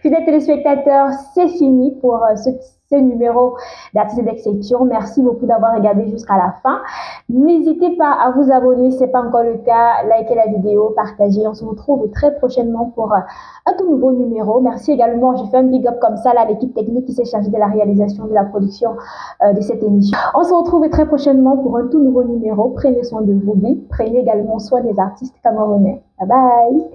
Fidèles téléspectateurs, c'est fini pour ce numéro d'Artistes d'exception. Merci beaucoup d'avoir regardé jusqu'à la fin. N'hésitez pas à vous abonner si ce n'est pas encore le cas. Likez la vidéo, partagez. On se retrouve très prochainement pour un tout nouveau numéro. Merci également. Je fais un big up comme ça à l'équipe technique qui s'est chargée de la réalisation de la production de cette émission. On se retrouve très prochainement pour un tout nouveau numéro. Prenez soin de vous. Prenez également soin des artistes camerounais. Bye bye.